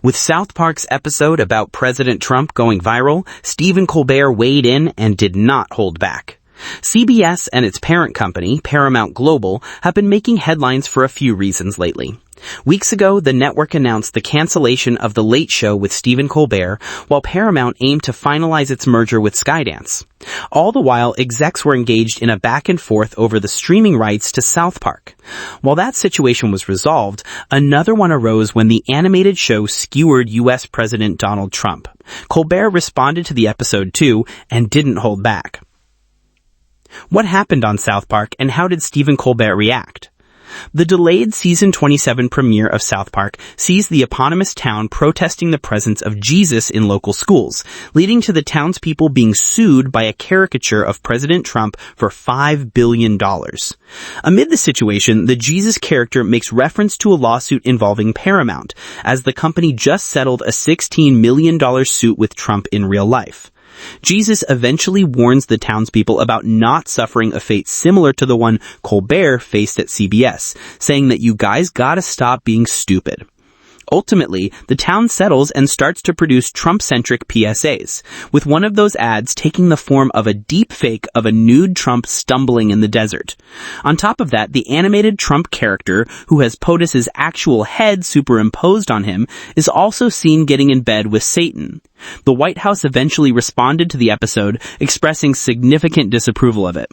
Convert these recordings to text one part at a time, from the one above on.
With South Park's episode about President Trump going viral, Stephen Colbert weighed in and did not hold back. CBS and its parent company, Paramount Global, have been making headlines for a few reasons lately. Weeks ago, the network announced the cancellation of The Late Show with Stephen Colbert, while Paramount aimed to finalize its merger with Skydance. All the while, execs were engaged in a back and forth over the streaming rights to South Park. While that situation was resolved, another one arose when the animated show skewered U.S. President Donald Trump. Colbert responded to the episode too, and didn't hold back. What happened on South Park, and how did Stephen Colbert react? The delayed season 27 premiere of South Park sees the eponymous town protesting the presence of Jesus in local schools, leading to the townspeople being sued by a caricature of President Trump for $5 billion. Amid the situation, the Jesus character makes reference to a lawsuit involving Paramount, as the company just settled a $16 million suit with Trump in real life. Jesus eventually warns the townspeople about not suffering a fate similar to the one Colbert faced at CBS, saying that you guys gotta stop being stupid. Ultimately, the town settles and starts to produce Trump-centric PSAs, with one of those ads taking the form of a deep fake of a nude Trump stumbling in the desert. On top of that, the animated Trump character, who has POTUS's actual head superimposed on him, is also seen getting in bed with Satan. The White House eventually responded to the episode, expressing significant disapproval of it.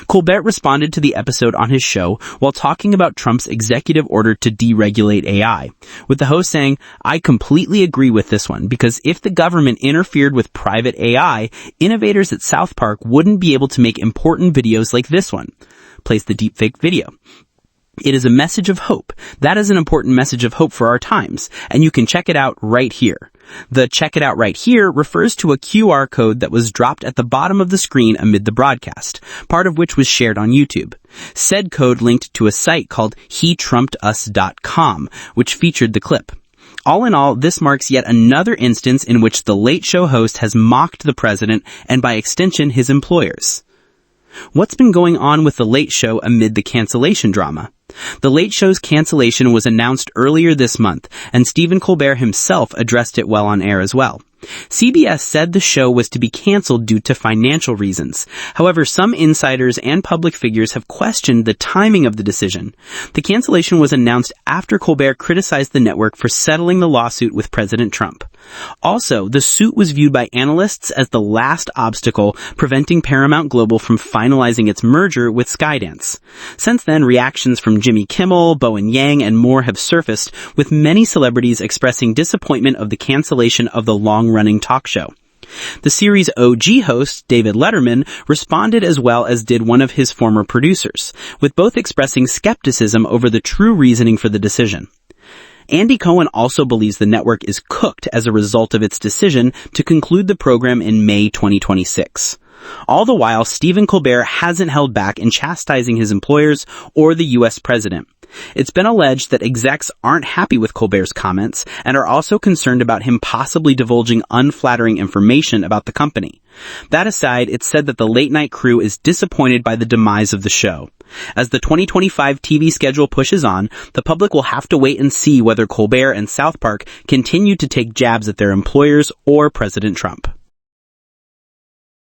Colbert responded to the episode on his show while talking about Trump's executive order to deregulate AI, with the host saying, "I completely agree with this one, because if the government interfered with private AI, innovators at South Park wouldn't be able to make important videos like this one." Plays the deepfake video. It is a message of hope. That is an important message of hope for our times, and you can check it out right here. The check it out right here refers to a QR code that was dropped at the bottom of the screen amid the broadcast, part of which was shared on YouTube. Said code linked to a site called HeTrumpeDus.com, which featured the clip. All in all, this marks yet another instance in which the Late Show host has mocked the president and by extension his employers. What's been going on with The Late Show amid the cancellation drama? The Late Show's cancellation was announced earlier this month, and Stephen Colbert himself addressed it well on air as well. CBS said the show was to be canceled due to financial reasons. However, some insiders and public figures have questioned the timing of the decision. The cancellation was announced after Colbert criticized the network for settling the lawsuit with President Trump. Also, the suit was viewed by analysts as the last obstacle preventing Paramount Global from finalizing its merger with Skydance. Since then, reactions from Jimmy Kimmel, Bowen Yang, and more have surfaced, with many celebrities expressing disappointment of the cancellation of the long-running talk show. The series' OG host, David Letterman, responded as well as did one of his former producers, with both expressing skepticism over the true reasoning for the decision. Andy Cohen also believes the network is cooked as a result of its decision to conclude the program in May 2026. All the while, Stephen Colbert hasn't held back in chastising his employers or the U.S. president. It's been alleged that execs aren't happy with Colbert's comments and are also concerned about him possibly divulging unflattering information about the company. That aside, it's said that the late-night crew is disappointed by the demise of the show. As the 2025 TV schedule pushes on, the public will have to wait and see whether Colbert and South Park continue to take jabs at their employers or President Trump.